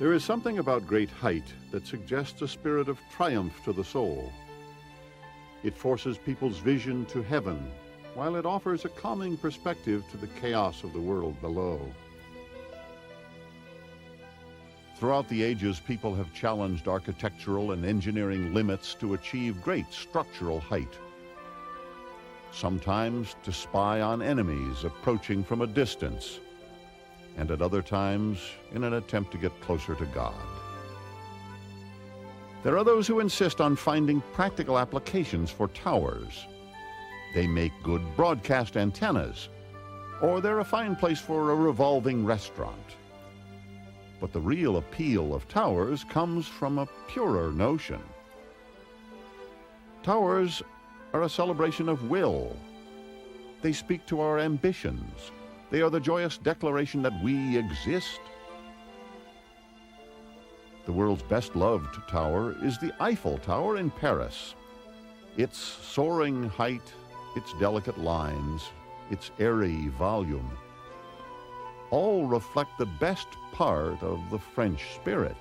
There is something about great height that suggests a spirit of triumph to the soul. It forces people's vision to heaven, while it offers a calming perspective to the chaos of the world below. Throughout the ages, people have challenged architectural and engineering limits to achieve great structural height. Sometimes to spy on enemies approaching from a distance, and at other times in an attempt to get closer to God. There are those who insist on finding practical applications for towers. They make good broadcast antennas, or they're a fine place for a revolving restaurant. But the real appeal of towers comes from a purer notion. Towers are a celebration of will. They speak to our ambitions. They are the joyous declaration that we exist. The world's best-loved tower is the Eiffel Tower in Paris. Its soaring height, its delicate lines, its airy volume, all reflect the best part of the French spirit.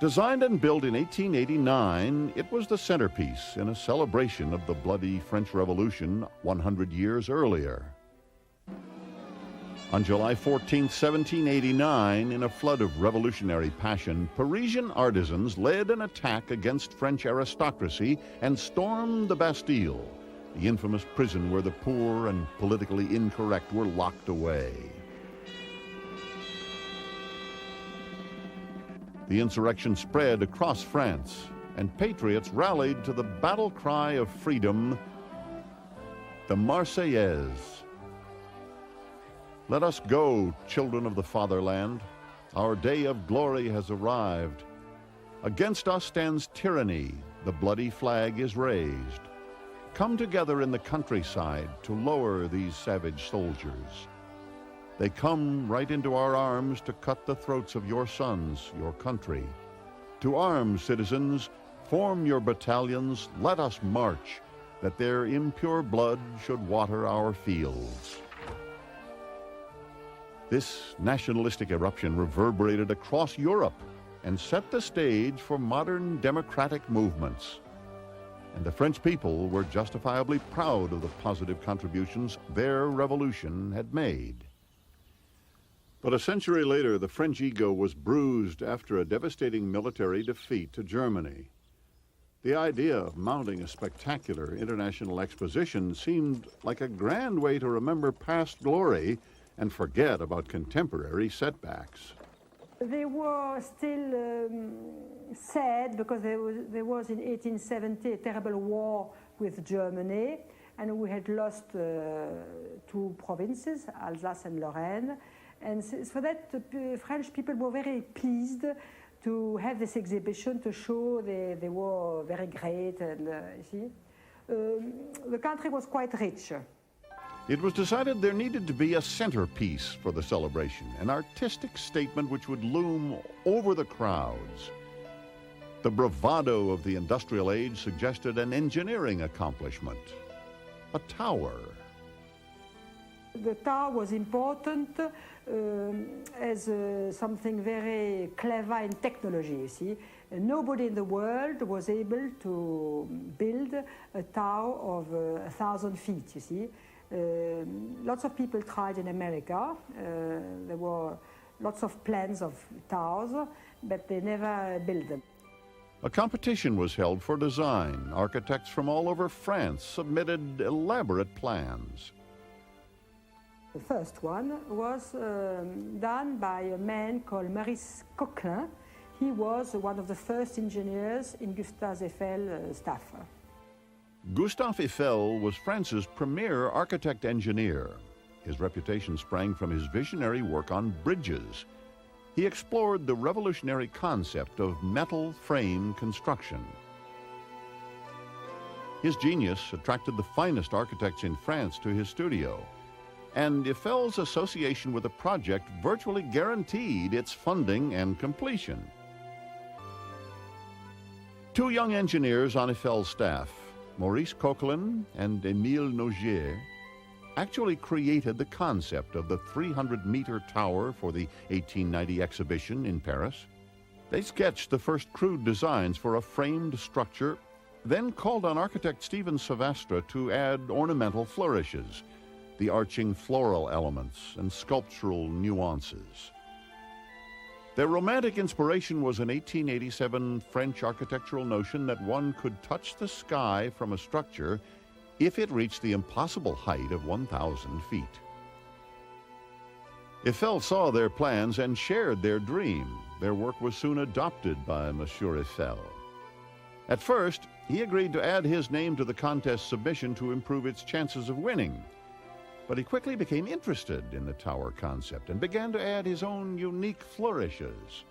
Designed and built in 1889, it was the centerpiece in a celebration of the bloody French Revolution 100 years earlier. On July 14, 1789, in a flood of revolutionary passion, Parisian artisans led an attack against French aristocracy and stormed the Bastille, the infamous prison where the poor and politically incorrect were locked away. The insurrection spread across France, and patriots rallied to the battle cry of freedom, the Marseillaise. Let us go, children of the fatherland. Our day of glory has arrived. Against us stands tyranny. The bloody flag is raised. Come together in the countryside to lower these savage soldiers. They come right into our arms to cut the throats of your sons, your country. To arms, citizens, form your battalions, let us march, that their impure blood should water our fields. This nationalistic eruption reverberated across Europe and set the stage for modern democratic movements. And the French people were justifiably proud of the positive contributions their revolution had made. But a century later, the French ego was bruised after a devastating military defeat to Germany. The idea of mounting a spectacular international exposition seemed like a grand way to remember past glory and forget about contemporary setbacks. They were still sad because there was in 1870 a terrible war with Germany, and we had lost two provinces, Alsace and Lorraine. And for that, the French people were very pleased to have this exhibition to show they were very great. And you see, the country was quite rich. It was decided there needed to be a centerpiece for the celebration, an artistic statement which would loom over the crowds. The bravado of the industrial age suggested an engineering accomplishment, a tower. The tower was important as something very clever in technology, you see. Nobody in the world was able to build a tower of 1,000 feet, you see. Lots of people tried in America. There were lots of plans of towers, but they never built them. A competition was held for design. Architects from all over France submitted elaborate plans. The first one was done by a man called Maurice Coquelin. He was one of the first engineers in Gustave Eiffel's staff. Gustave Eiffel was France's premier architect-engineer. His reputation sprang from his visionary work on bridges. He explored the revolutionary concept of metal frame construction. His genius attracted the finest architects in France to his studio, and Eiffel's association with the project virtually guaranteed its funding and completion. Two young engineers on Eiffel's staff, Maurice Coquelin and Émile Nogier, actually created the concept of the 300-meter tower for the 1890 exhibition in Paris. They sketched the first crude designs for a framed structure, then called on architect Stephen Silvestre to add ornamental flourishes, the arching floral elements and sculptural nuances. Their romantic inspiration was an 1887 French architectural notion that one could touch the sky from a structure if it reached the impossible height of 1,000 feet. Eiffel saw their plans and shared their dream. Their work was soon adopted by Monsieur Eiffel. At first, he agreed to add his name to the contest submission to improve its chances of winning. But he quickly became interested in the tower concept and began to add his own unique flourishes.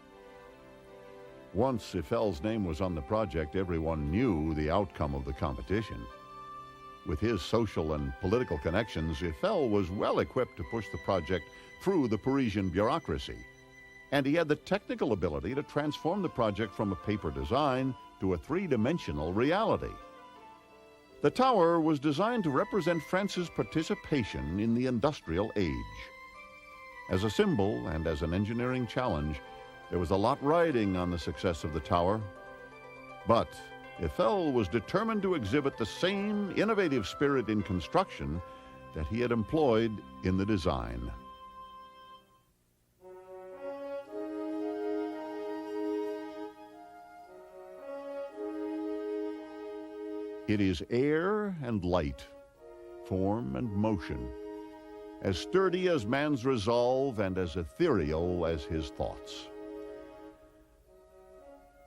Once Eiffel's name was on the project, everyone knew the outcome of the competition. With his social and political connections, Eiffel was well equipped to push the project through the Parisian bureaucracy. And he had the technical ability to transform the project from a paper design to a three-dimensional reality. The tower was designed to represent France's participation in the industrial age. As a symbol and as an engineering challenge, there was a lot riding on the success of the tower. But Eiffel was determined to exhibit the same innovative spirit in construction that he had employed in the design. It is air and light, form and motion, as sturdy as man's resolve and as ethereal as his thoughts.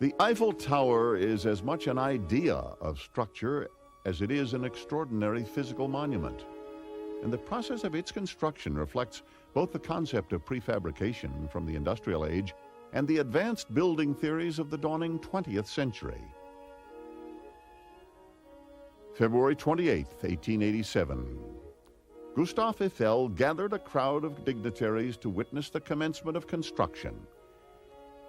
The Eiffel Tower is as much an idea of structure as it is an extraordinary physical monument. And the process of its construction reflects both the concept of prefabrication from the industrial age and the advanced building theories of the dawning 20th century. February 28, 1887. Gustave Eiffel gathered a crowd of dignitaries to witness the commencement of construction.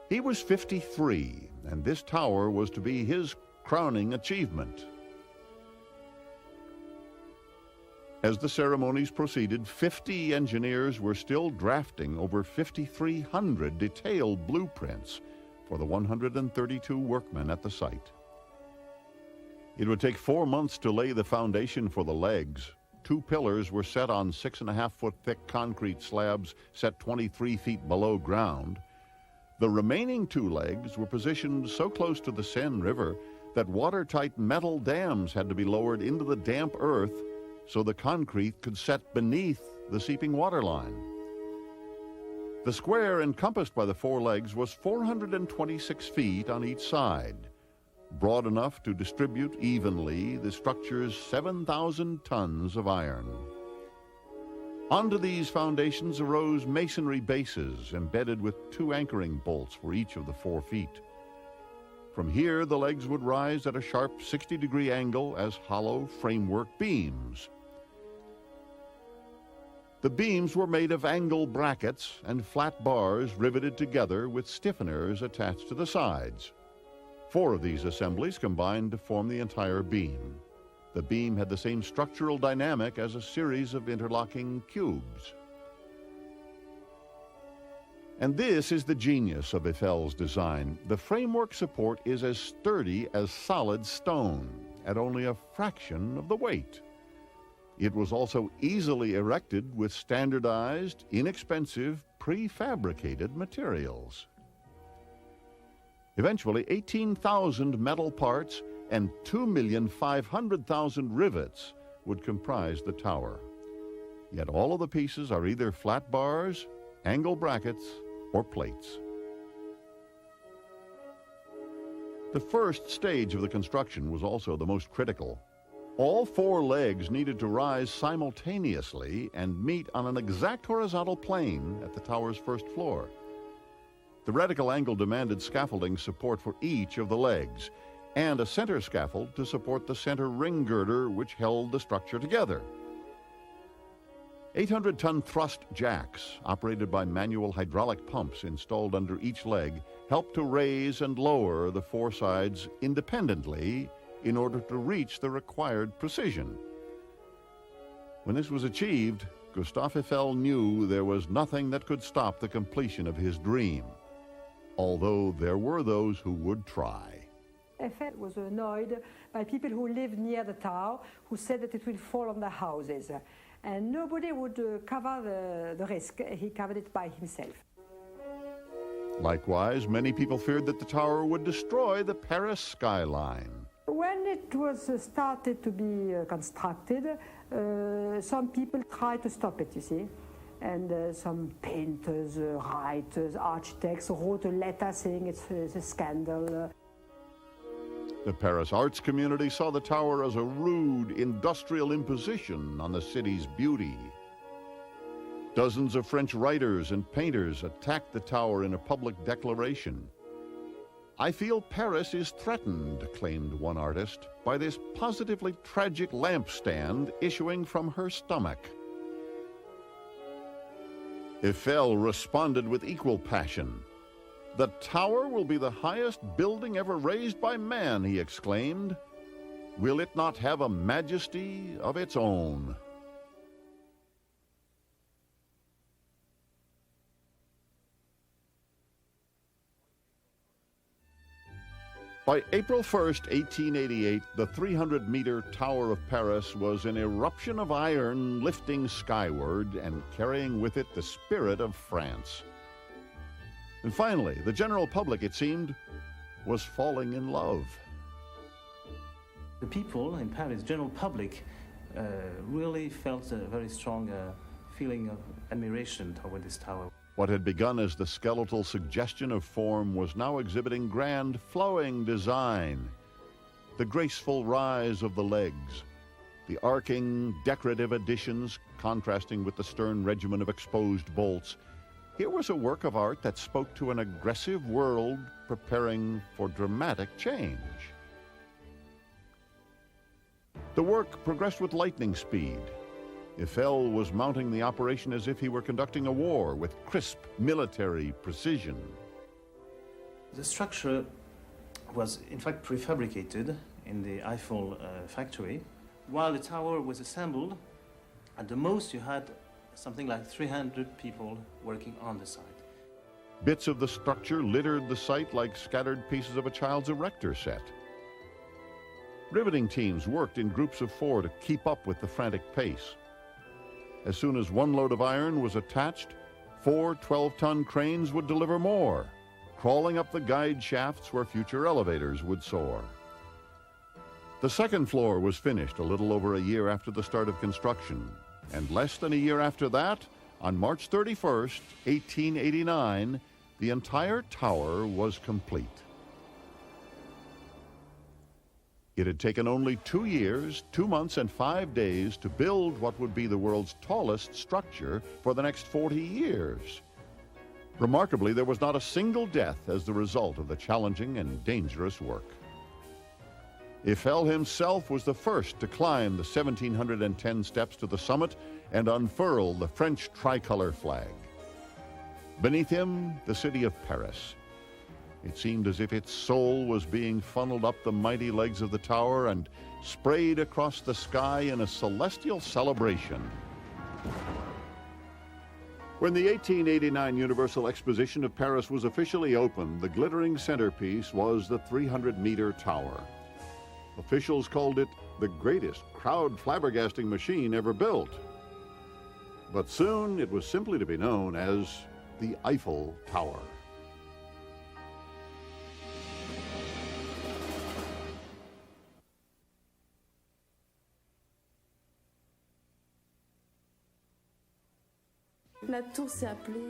He was 53, and this tower was to be his crowning achievement. As the ceremonies proceeded, 50 engineers were still drafting over 5,300 detailed blueprints for the 132 workmen at the site. It would take 4 months to lay the foundation for the legs. 2 pillars were set on 6.5-foot thick concrete slabs set 23 feet below ground. The remaining 2 legs were positioned so close to the Seine River that watertight metal dams had to be lowered into the damp earth so the concrete could set beneath the seeping water line. The square encompassed by the 4 legs was 426 feet on each side, broad enough to distribute evenly the structure's 7,000 tons of iron. Onto these foundations arose masonry bases embedded with 2 anchoring bolts for each of the 4 feet. From here, the legs would rise at a sharp 60-degree angle as hollow framework beams. The beams were made of angle brackets and flat bars riveted together with stiffeners attached to the sides. 4 of these assemblies combined to form the entire beam. The beam had the same structural dynamic as a series of interlocking cubes. And this is the genius of Eiffel's design. The framework support is as sturdy as solid stone, at only a fraction of the weight. It was also easily erected with standardized, inexpensive, prefabricated materials. Eventually, 18,000 metal parts and 2,500,000 rivets would comprise the tower. Yet all of the pieces are either flat bars, angle brackets, or plates. The first stage of the construction was also the most critical. All 4 legs needed to rise simultaneously and meet on an exact horizontal plane at the tower's first floor. The radical angle demanded scaffolding support for each of the legs, and a center scaffold to support the center ring girder which held the structure together. 800-ton thrust jacks, operated by manual hydraulic pumps installed under each leg, helped to raise and lower the 4 sides independently in order to reach the required precision. When this was achieved, Gustave Eiffel knew there was nothing that could stop the completion of his dream, although there were those who would try. Eiffel was annoyed by people who lived near the tower, who said that it will fall on their houses. And nobody would cover the risk. He covered it by himself. Likewise, many people feared that the tower would destroy the Paris skyline. When it was started to be constructed, some people tried to stop it, you see. And some painters, writers, architects wrote a letter saying it's a scandal. The Paris arts community saw the tower as a rude industrial imposition on the city's beauty. Dozens of French writers and painters attacked the tower in a public declaration. "I feel Paris is threatened," claimed one artist, "by this positively tragic lampstand issuing from her stomach." Eiffel responded with equal passion. "The tower will be the highest building ever raised by man," he exclaimed. "Will it not have a majesty of its own?" By April 1st, 1888, the 300-meter Tower of Paris was an eruption of iron lifting skyward and carrying with it the spirit of France. And finally, the general public, it seemed, was falling in love. The people in Paris, general public, really felt a very strong feeling of admiration toward this tower. What had begun as the skeletal suggestion of form was now exhibiting grand, flowing design. The graceful rise of the legs, the arcing, decorative additions contrasting with the stern regimen of exposed bolts. Here was a work of art that spoke to an aggressive world preparing for dramatic change. The work progressed with lightning speed. Eiffel was mounting the operation as if he were conducting a war with crisp military precision. The structure was in fact prefabricated in the Eiffel factory. While the tower was assembled, at the most you had something like 300 people working on the site. Bits of the structure littered the site like scattered pieces of a child's erector set. Riveting teams worked in groups of 4 to keep up with the frantic pace. As soon as one load of iron was attached, 4 12-ton cranes would deliver more, crawling up the guide shafts where future elevators would soar. The second floor was finished a little over a year after the start of construction, and less than a year after that, on March 31st, 1889, the entire tower was complete. It had taken only 2 years, 2 months, and 5 days to build what would be the world's tallest structure for the next 40 years. Remarkably, there was not a single death as the result of the challenging and dangerous work. Eiffel himself was the first to climb the 1,710 steps to the summit and unfurl the French tricolor flag. Beneath him, the city of Paris. It seemed as if its soul was being funneled up the mighty legs of the tower and sprayed across the sky in a celestial celebration. When the 1889 Universal Exposition of Paris was officially opened, the glittering centerpiece was the 300-meter tower. Officials called it the greatest crowd flabbergasting machine ever built. But soon it was simply to be known as the Eiffel Tower.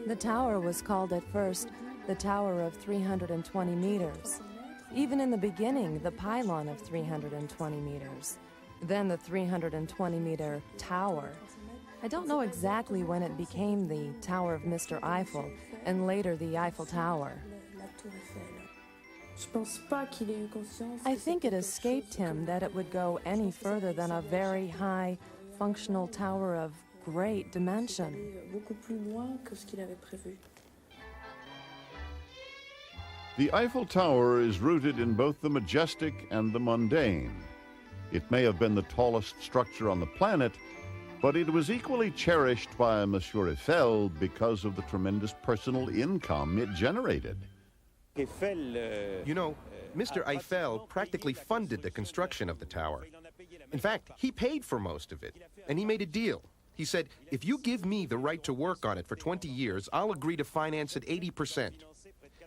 The tower was called at first the Tower of 320 meters. Even in the beginning, the pylon of 320 meters. Then the 320-meter tower. I don't know exactly when it became the Tower of Mr. Eiffel and later the Eiffel Tower. I think it escaped him that it would go any further than a very high, functional tower of great dimension. The Eiffel Tower is rooted in both the majestic and the mundane. It may have been the tallest structure on the planet, but it was equally cherished by Monsieur Eiffel because of the tremendous personal income it generated. You know, Mr. Eiffel practically funded the construction of the tower. In fact, he paid for most of it, and he made a deal. He said, if you give me the right to work on it for 20 years, I'll agree to finance it 80%.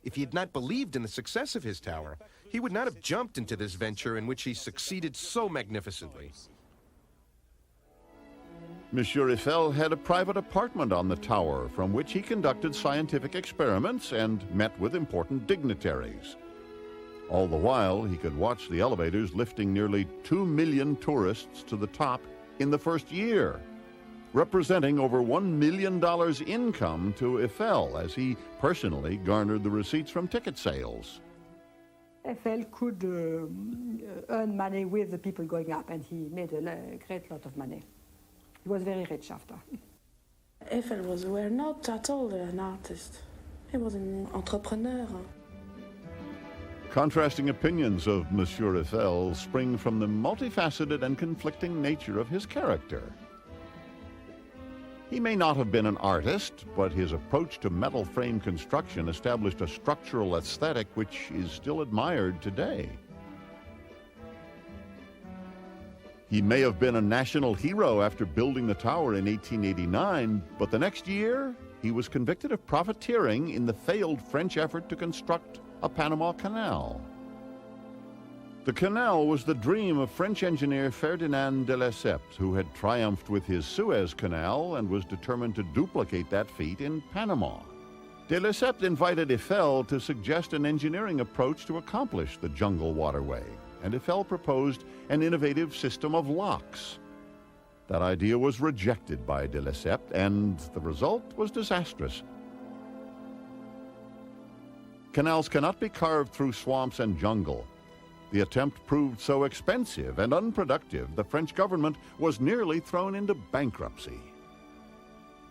If he had not believed in the success of his tower, he would not have jumped into this venture in which he succeeded so magnificently. Monsieur Eiffel had a private apartment on the tower from which he conducted scientific experiments and met with important dignitaries. All the while, he could watch the elevators lifting nearly 2 million tourists to the top in the first year, representing over $1 million income to Eiffel as he personally garnered the receipts from ticket sales. Eiffel could earn money with the people going up, and he made a great lot of money. He was very rich after. Eiffel were not at all an artist. He was an entrepreneur. Contrasting opinions of Monsieur Eiffel spring from the multifaceted and conflicting nature of his character. He may not have been an artist, but his approach to metal frame construction established a structural aesthetic which is still admired today. He may have been a national hero after building the tower in 1889, but the next year, he was convicted of profiteering in the failed French effort to construct a Panama Canal. The canal was the dream of French engineer Ferdinand de Lesseps, who had triumphed with his Suez Canal and was determined to duplicate that feat in Panama. De Lesseps invited Eiffel to suggest an engineering approach to accomplish the jungle waterway, and Eiffel proposed an innovative system of locks. That idea was rejected by de Lesseps, and the result was disastrous. Canals cannot be carved through swamps and jungle. The attempt proved so expensive and unproductive, the French government was nearly thrown into bankruptcy.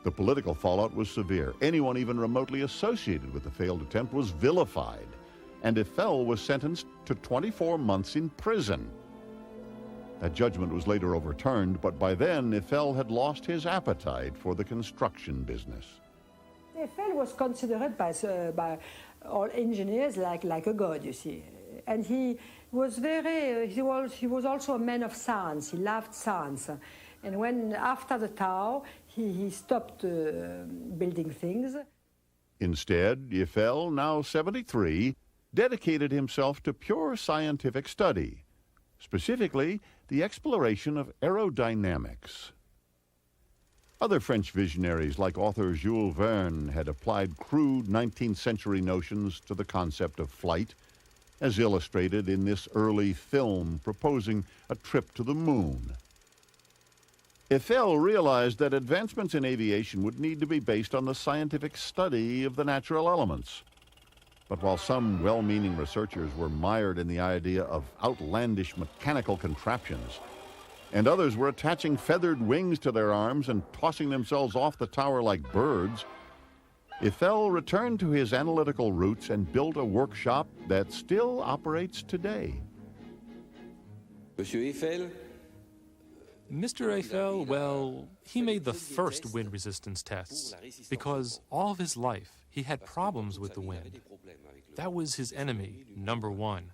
The political fallout was severe. Anyone even remotely associated with the failed attempt was vilified, and Eiffel was sentenced to 24 months in prison. That judgment was later overturned, but by then Eiffel had lost his appetite for the construction business. Eiffel was considered by all engineers like a god, you see. And he was he was also a man of science. He loved science. And when, after the Tower, he stopped building things. Instead, Eiffel, now 73, dedicated himself to pure scientific study, specifically the exploration of aerodynamics. Other French visionaries like author Jules Verne had applied crude 19th century notions to the concept of flight, as illustrated in this early film proposing a trip to the moon. Eiffel realized that advancements in aviation would need to be based on the scientific study of the natural elements. But while some well-meaning researchers were mired in the idea of outlandish mechanical contraptions, and others were attaching feathered wings to their arms and tossing themselves off the tower like birds, Eiffel returned to his analytical roots and built a workshop that still operates today. Mr. Eiffel, well, he made the first wind resistance tests because all of his life he had problems with the wind. That was his enemy, number one.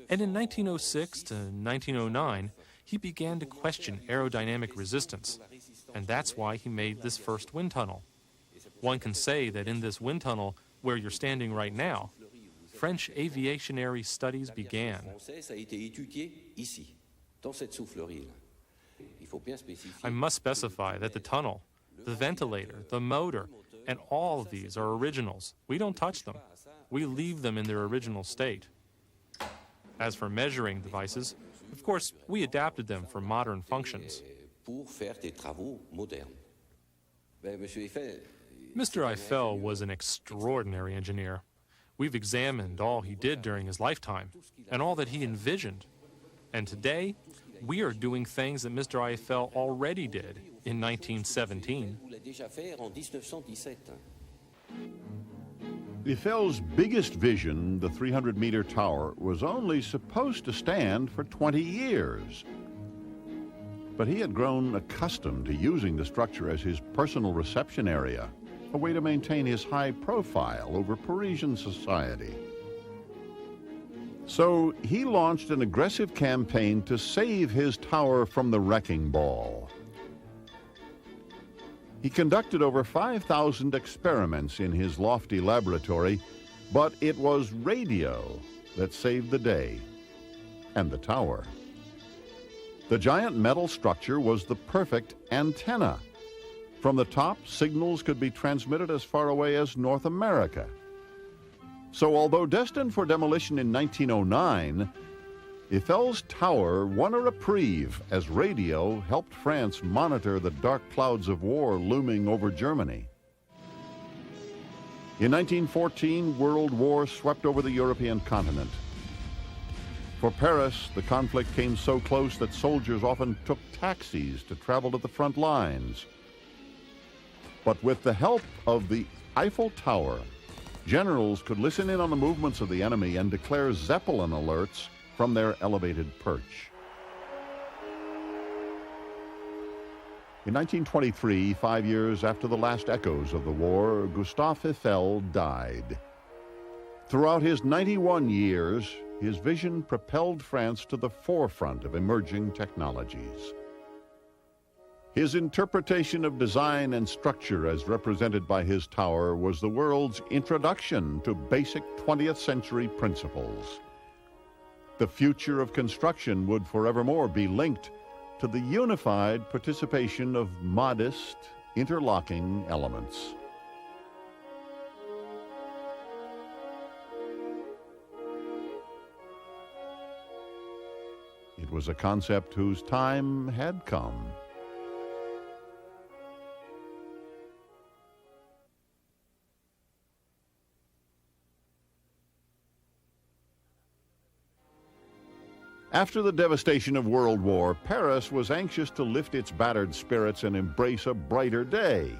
And in 1906 to 1909, he began to question aerodynamic resistance, and that's why he made this first wind tunnel. One can say that in this wind tunnel, where you're standing right now, French aviationary studies began. I must specify that the tunnel, the ventilator, the motor, and all of these are originals. We don't touch them. We leave them in their original state. As for measuring devices, of course, we adapted them for modern functions. Mr. Eiffel was an extraordinary engineer. We've examined all he did during his lifetime and all that he envisioned. And today, we are doing things that Mr. Eiffel already did in 1917. Eiffel's biggest vision, the 300-meter tower, was only supposed to stand for 20 years. But he had grown accustomed to using the structure as his personal reception area, a way to maintain his high profile over Parisian society. So he launched an aggressive campaign to save his tower from the wrecking ball. He conducted over 5,000 experiments in his lofty laboratory, but it was radio that saved the day, and the tower. The giant metal structure was the perfect antenna. From the top, signals could be transmitted as far away as North America. So although destined for demolition in 1909, Eiffel's tower won a reprieve as radio helped France monitor the dark clouds of war looming over Germany. In 1914, World War swept over the European continent. For Paris, the conflict came so close that soldiers often took taxis to travel to the front lines. But with the help of the Eiffel Tower, generals could listen in on the movements of the enemy and declare Zeppelin alerts from their elevated perch. In 1923, 5 years after the last echoes of the war, Gustave Eiffel died. Throughout his 91 years, his vision propelled France to the forefront of emerging technologies. His interpretation of design and structure as represented by his tower was the world's introduction to basic 20th century principles. The future of construction would forevermore be linked to the unified participation of modest, interlocking elements. It was a concept whose time had come. After the devastation of World War, Paris was anxious to lift its battered spirits and embrace a brighter day.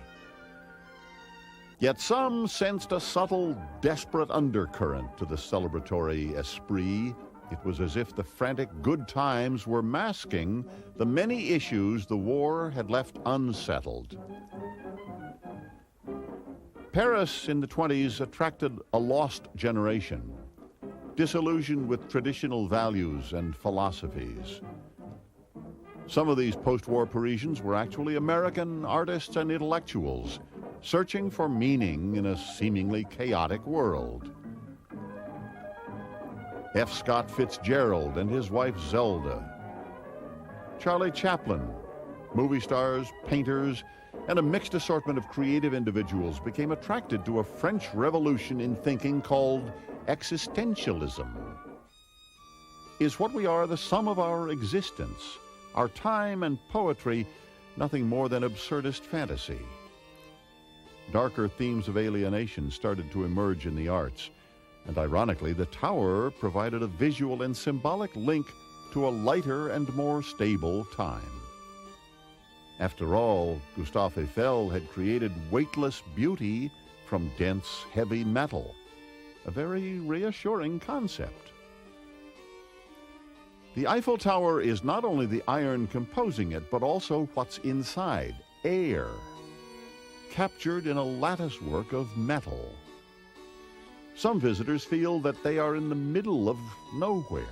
Yet some sensed a subtle, desperate undercurrent to the celebratory esprit. It was as if the frantic good times were masking the many issues the war had left unsettled. Paris in the 20s attracted a lost generation, disillusioned with traditional values and philosophies. Some of these post-war Parisians were actually American artists and intellectuals, searching for meaning in a seemingly chaotic world. F. Scott Fitzgerald and his wife Zelda, Charlie Chaplin, movie stars, painters, and a mixed assortment of creative individuals became attracted to a French revolution in thinking called existentialism. Is what we are the sum of our existence, our time and poetry, nothing more than absurdist fantasy? Darker themes of alienation started to emerge in the arts, and ironically, the tower provided a visual and symbolic link to a lighter and more stable time. After all, Gustave Eiffel had created weightless beauty from dense, heavy metal, a very reassuring concept. The Eiffel Tower is not only the iron composing it, but also what's inside, air, captured in a lattice work of metal. Some visitors feel that they are in the middle of nowhere.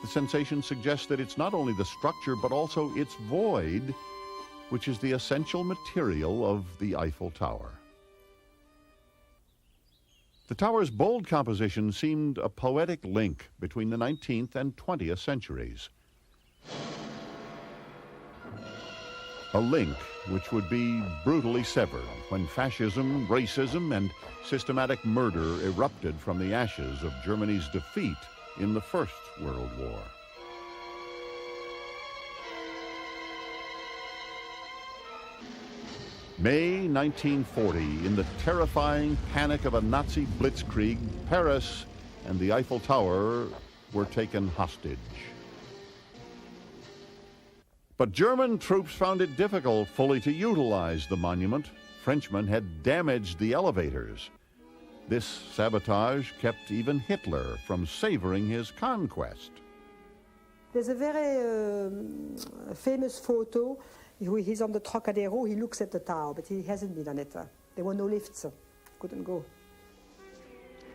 The sensation suggests that it's not only the structure, but also its void, which is the essential material of the Eiffel Tower. The tower's bold composition seemed a poetic link between the 19th and 20th centuries. A link which would be brutally severed when fascism, racism, and systematic murder erupted from the ashes of Germany's defeat in the First World War. May 1940, in the terrifying panic of a Nazi blitzkrieg, Paris and the Eiffel Tower were taken hostage. But German troops found it difficult fully to utilize the monument. Frenchmen had damaged the elevators. This sabotage kept even Hitler from savoring his conquest. There's a very famous photo. He's on the Trocadero, he looks at the tower, but he hasn't been on it. There were no lifts, couldn't go.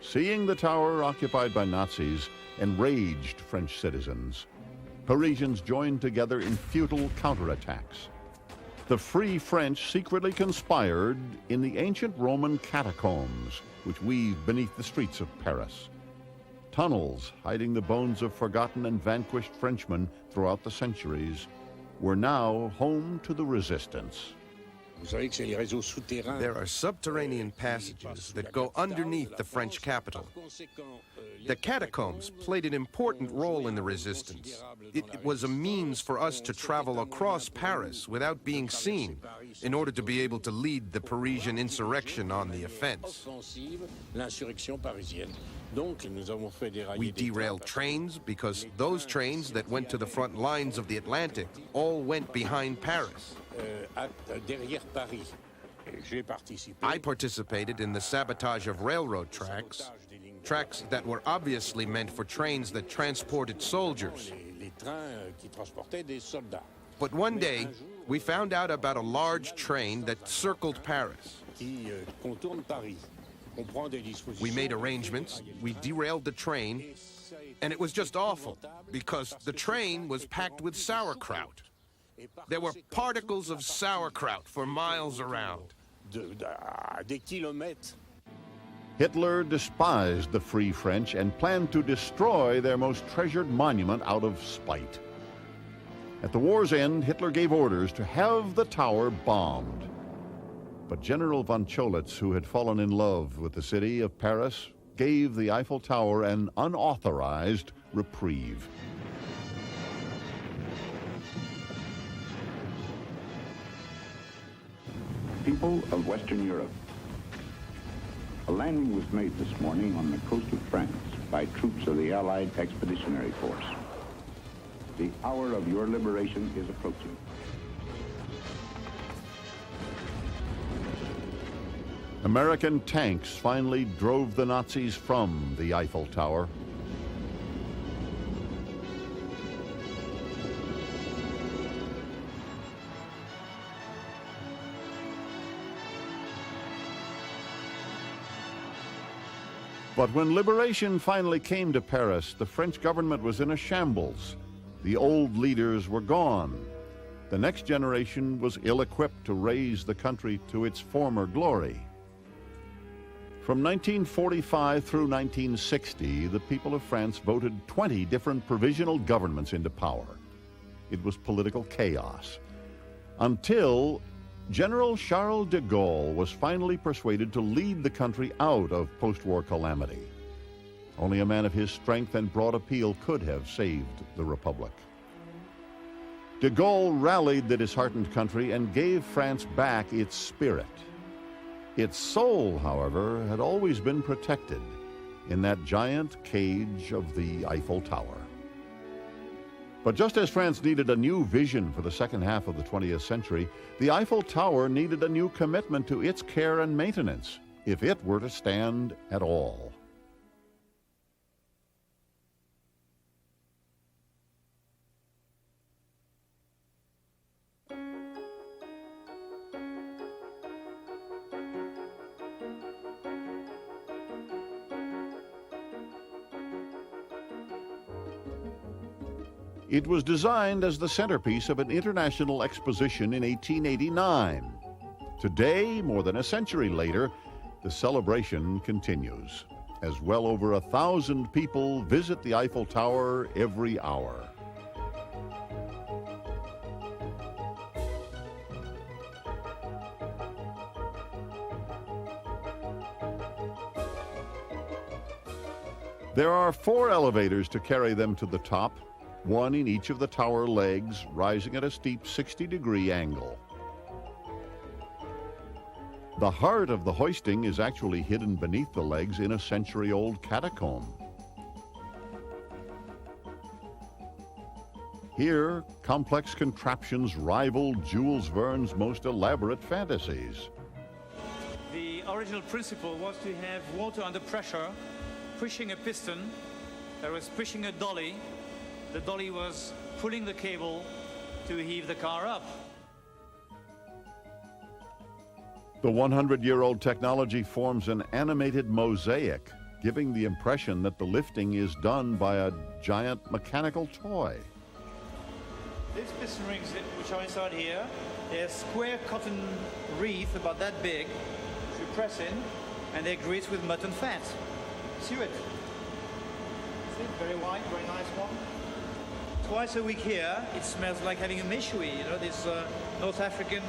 Seeing the tower occupied by Nazis enraged French citizens. Parisians joined together in futile counterattacks. The Free French secretly conspired in the ancient Roman catacombs, which weave beneath the streets of Paris. Tunnels hiding the bones of forgotten and vanquished Frenchmen throughout the centuries were now home to the resistance. There are subterranean passages that go underneath the French capital. The catacombs played an important role in the resistance. It was a means for us to travel across Paris without being seen in order to be able to lead the Parisian insurrection on the offense. We derailed trains because those trains that went to the front lines of the Atlantic all went behind Paris. I participated in the sabotage of railroad tracks that were obviously meant for trains that transported soldiers. But one day, we found out about a large train that circled Paris. We made arrangements, we derailed the train, and it was just awful because the train was packed with sauerkraut. There were particles of sauerkraut for miles around. Hitler despised the Free French and planned to destroy their most treasured monument out of spite. At the war's end, Hitler gave orders to have the tower bombed. But General von Cholitz, who had fallen in love with the city of Paris, gave the Eiffel Tower an unauthorized reprieve. People of Western Europe, a landing was made this morning on the coast of France by troops of the Allied Expeditionary Force. The hour of your liberation is approaching. American tanks finally drove the Nazis from the Eiffel Tower. But when liberation finally came to Paris, the French government was in a shambles. The old leaders were gone. The next generation was ill-equipped to raise the country to its former glory. From 1945 through 1960, the people of France voted 20 different provisional governments into power. It was political chaos. Until General Charles de Gaulle was finally persuaded to lead the country out of post-war calamity. Only a man of his strength and broad appeal could have saved the Republic. De Gaulle rallied the disheartened country and gave France back its spirit. Its soul, however, had always been protected in that giant cage of the Eiffel Tower. But just as France needed a new vision for the second half of the 20th century, the Eiffel Tower needed a new commitment to its care and maintenance if it were to stand at all. It was designed as the centerpiece of an international exposition in 1889. Today, more than a century later, the celebration continues, as well over 1,000 people visit the Eiffel Tower every hour. There are 4 elevators to carry them to the top, one in each of the tower legs, rising at a steep 60-degree angle. The heart of the hoisting is actually hidden beneath the legs in a century-old catacomb. Here, complex contraptions rival Jules Verne's most elaborate fantasies. The original principle was to have water under pressure, pushing a piston that was pushing a dolly, the dolly was pulling the cable to heave the car up. The 100-year-old technology forms an animated mosaic, giving the impression that the lifting is done by a giant mechanical toy. These piston rings, which are inside here, they're square cotton wreath about that big, which you press in, and they're greased with mutton fat. See it? See it? Very white, very nice one. Twice a week here, it smells like having a méchoui, you know, this North African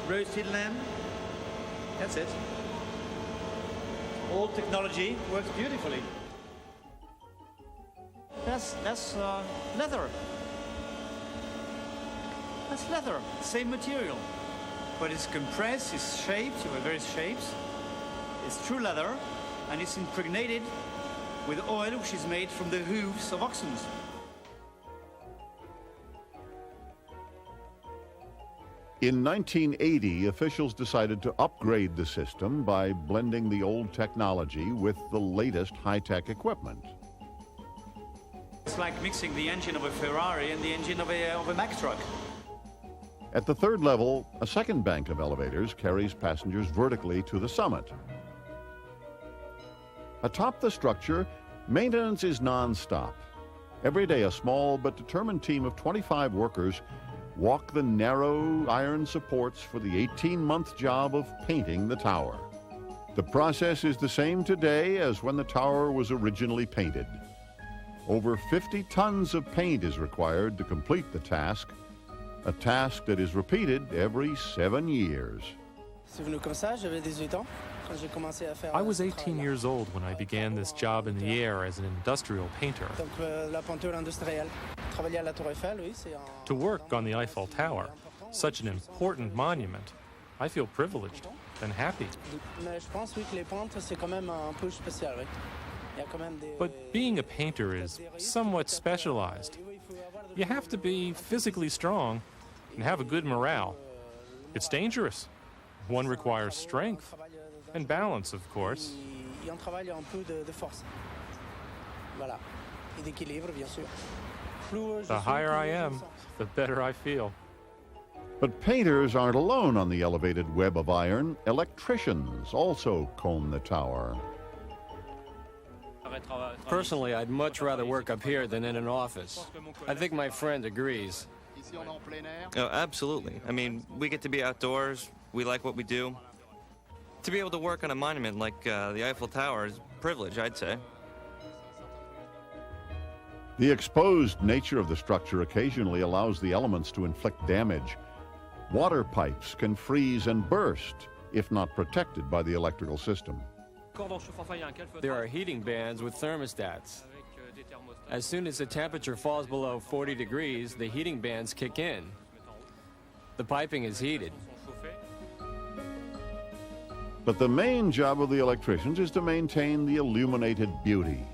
roasted lamb. That's it. All technology works beautifully. That's leather. That's leather, same material. But it's compressed, it's shaped, you have various shapes. It's true leather, and it's impregnated with oil which is made from the hooves of oxen. In 1980, officials decided to upgrade the system by blending the old technology with the latest high-tech equipment. It's like mixing the engine of a Ferrari and the engine of a Mack truck. At the third level, a second bank of elevators carries passengers vertically to the summit. Atop the structure, maintenance is non-stop. Every day, a small but determined team of 25 workers walk the narrow iron supports for the 18-month job of painting the tower. The process is the same today as when the tower was originally painted. Over 50 tons of paint is required to complete the task, a task that is repeated every 7 years. I was 18 years old when I began this job in the air as an industrial painter. To work on the Eiffel Tower, such an important monument, I feel privileged and happy. But being a painter is somewhat specialized. You have to be physically strong and have a good morale. It's dangerous. One requires strength and balance, of course. The higher I am, the better I feel. But painters aren't alone on the elevated web of iron. Electricians also comb the tower. Personally, I'd much rather work up here than in an office. I think my friend agrees. Oh, absolutely. I mean, we get to be outdoors. We like what we do. To be able to work on a monument like the Eiffel Tower is a privilege, I'd say. The exposed nature of the structure occasionally allows the elements to inflict damage. Water pipes can freeze and burst if not protected by the electrical system. There are heating bands with thermostats. As soon as the temperature falls below 40 degrees, the heating bands kick in. The piping is heated. But the main job of the electricians is to maintain the illuminated beauty.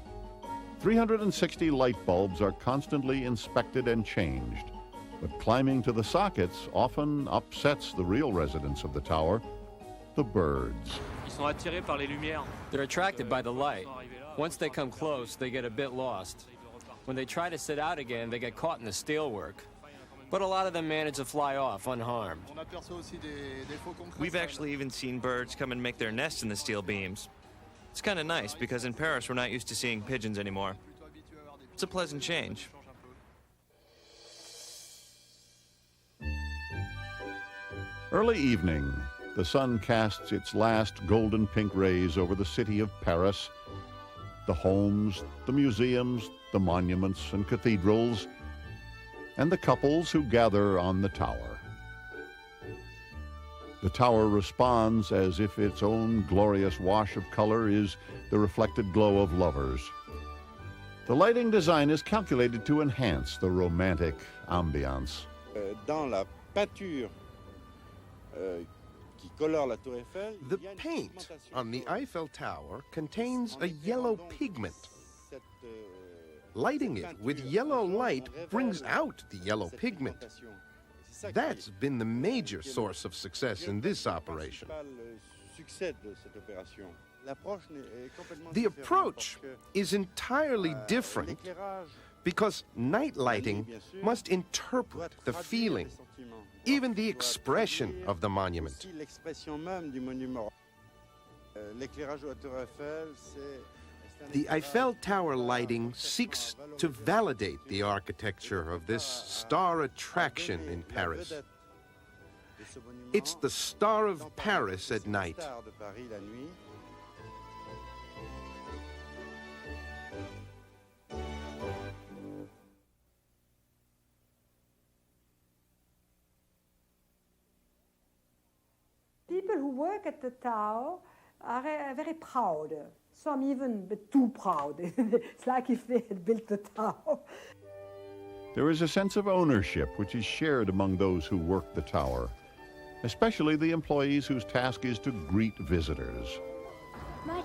360 light bulbs are constantly inspected and changed, but climbing to the sockets often upsets the real residents of the tower, the birds. They're attracted by the light. Once they come close, they get a bit lost. When they try to sit out again, they get caught in the steelwork. But a lot of them manage to fly off unharmed. We've actually even seen birds come and make their nests in the steel beams. It's kind of nice because in Paris we're not used to seeing pigeons anymore. It's a pleasant change. Early evening, the sun casts its last golden pink rays over the city of Paris, the homes, the museums, the monuments and cathedrals, and the couples who gather on the tower. The tower responds as if its own glorious wash of color is the reflected glow of lovers. The lighting design is calculated to enhance the romantic ambiance. Dans la peinture qui colore la Tour Eiffel, the paint on the Eiffel Tower contains a yellow pigment. Lighting it with yellow light brings out the yellow pigment. That's been the major source of success in this operation. The approach is entirely different Because night lighting must interpret the feeling, even the expression of the monument. The Eiffel Tower lighting seeks to validate the architecture of this star attraction in Paris. It's the star of Paris at night. People who work at the tower are very proud. Some even a bit too proud. It's like if they had built the tower. There is a sense of ownership which is shared among those who work the tower, especially the employees whose task is to greet visitors. My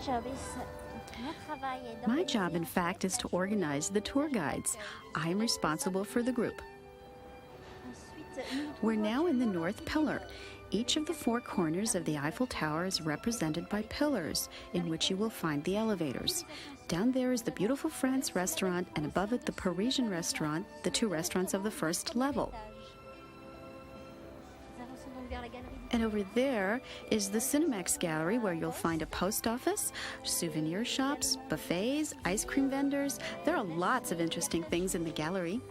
job, in fact, is to organize the tour guides. I'm responsible for the group. We're now in the north pillar. Each of the four corners of the Eiffel Tower is represented by pillars, in which you will find the elevators. Down there is the beautiful France restaurant, and above it the Parisian restaurant, the two restaurants of the first level. And over there is the Cinemax Gallery, where you'll find a post office, souvenir shops, buffets, ice cream vendors. There are lots of interesting things in the gallery.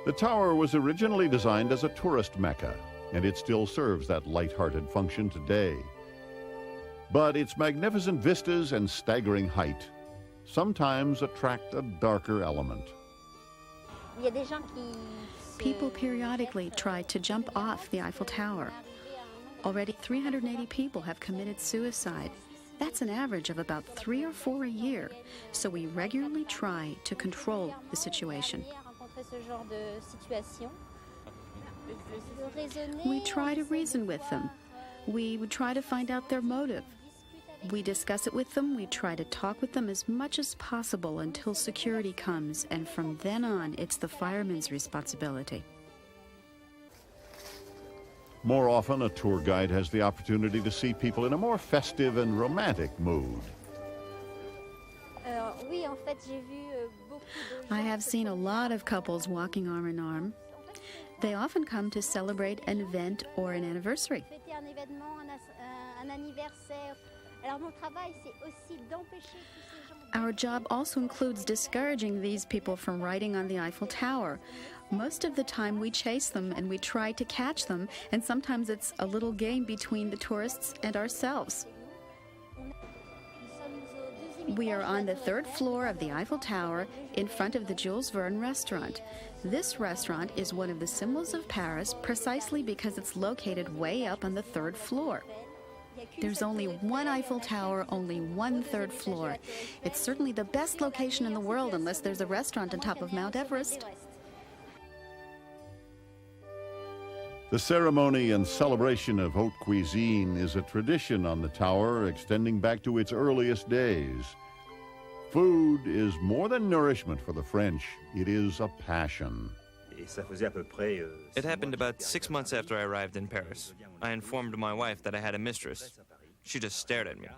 The tower was originally designed as a tourist mecca, and it still serves that light-hearted function today. But its magnificent vistas and staggering height sometimes attract a darker element. People periodically try to jump off the Eiffel Tower. Already 380 people have committed suicide. That's an average of about 3 or 4 a year, so we regularly try to control the situation. We try to reason with them. We would try to find out their motive. We discuss it with them. We try to talk with them as much as possible until security comes, and from then on, it's the fireman's responsibility. More often, a tour guide has the opportunity to see people in a more festive and romantic mood. I have seen a lot of couples walking arm in arm. They often come to celebrate an event or an anniversary. Our job also includes discouraging these people from riding on the Eiffel Tower. Most of the time we chase them and we try to catch them, and sometimes it's a little game between the tourists and ourselves. We are on the 3rd floor of the Eiffel Tower in front of the Jules Verne restaurant. This restaurant is one of the symbols of Paris precisely because it's located way up on the 3rd floor. There's only one Eiffel Tower, only one 3rd floor. It's certainly the best location in the world unless there's a restaurant on top of Mount Everest. The ceremony and celebration of haute cuisine is a tradition on the tower extending back to its earliest days. Food is more than nourishment for the French. It is a passion. It happened about 6 months after I arrived in Paris. I informed my wife that I had a mistress. She just stared at me.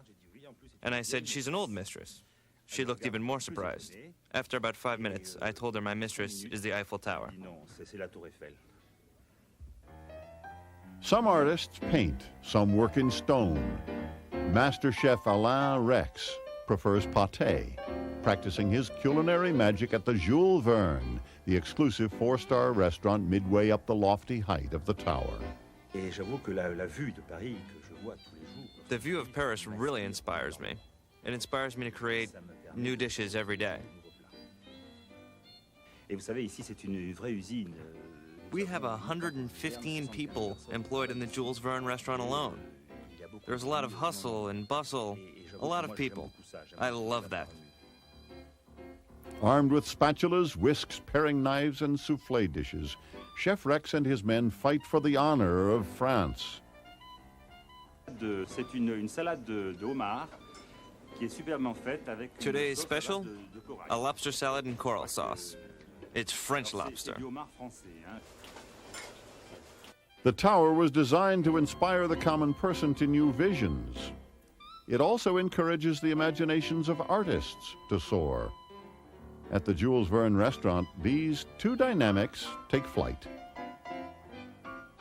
And I said, she's an old mistress. She looked even more surprised. After about 5 minutes, I told her my mistress is the Eiffel Tower. Some artists paint, some work in stone. Master chef Alain Rex prefers pâté, practicing his culinary magic at the Jules Verne, the exclusive 4-star restaurant midway up the lofty height of the tower. The view of Paris really inspires me. It inspires me to create new dishes every day. We have 115 people employed in the Jules Verne restaurant alone. There's a lot of hustle and bustle, a lot of people. I love that. Armed with spatulas, whisks, paring knives, and soufflé dishes, Chef Rex and his men fight for the honor of France. Today's special, a lobster salad and coral sauce. It's French lobster. The tower was designed to inspire the common person to new visions. It also encourages the imaginations of artists to soar. At the Jules Verne restaurant, these two dynamics take flight.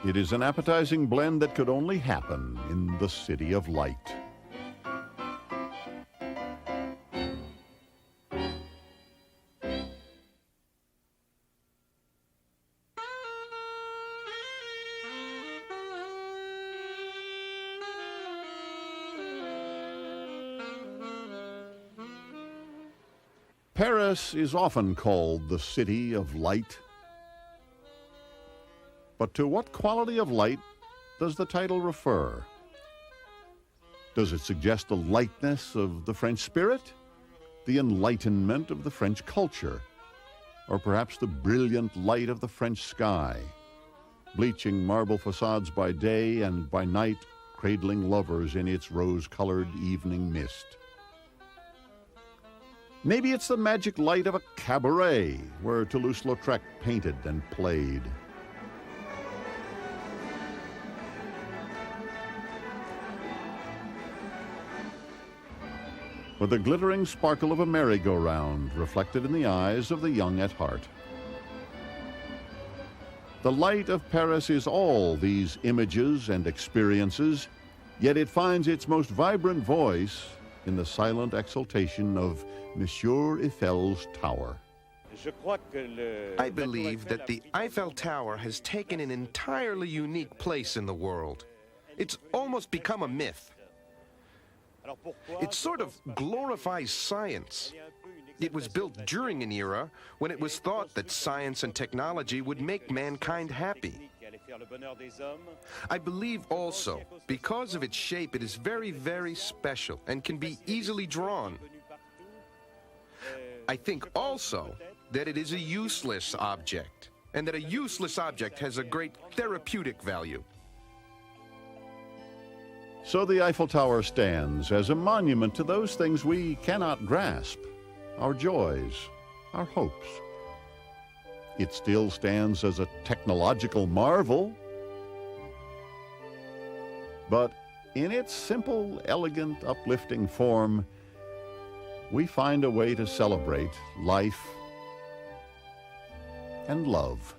It is an appetizing blend that could only happen in the City of Light. Paris is often called the City of Light. But to what quality of light does the title refer? Does it suggest the lightness of the French spirit, the enlightenment of the French culture, or perhaps the brilliant light of the French sky, bleaching marble facades by day and by night, cradling lovers in its rose-colored evening mist? Maybe it's the magic light of a cabaret where Toulouse-Lautrec painted and played. Or the glittering sparkle of a merry-go-round reflected in the eyes of the young at heart. The light of Paris is all these images and experiences, yet it finds its most vibrant voice in the silent exultation of Monsieur Eiffel's tower. I believe that the Eiffel Tower has taken an entirely unique place in the world. It's almost become a myth. It sort of glorifies science. It was built during an era when it was thought that science and technology would make mankind happy. I believe also, because of its shape, it is very, very special and can be easily drawn. I think also that it is a useless object, and that a useless object has a great therapeutic value. So the Eiffel Tower stands as a monument to those things we cannot grasp, our joys, our hopes. It still stands as a technological marvel, but in its simple, elegant, uplifting form, we find a way to celebrate life and love.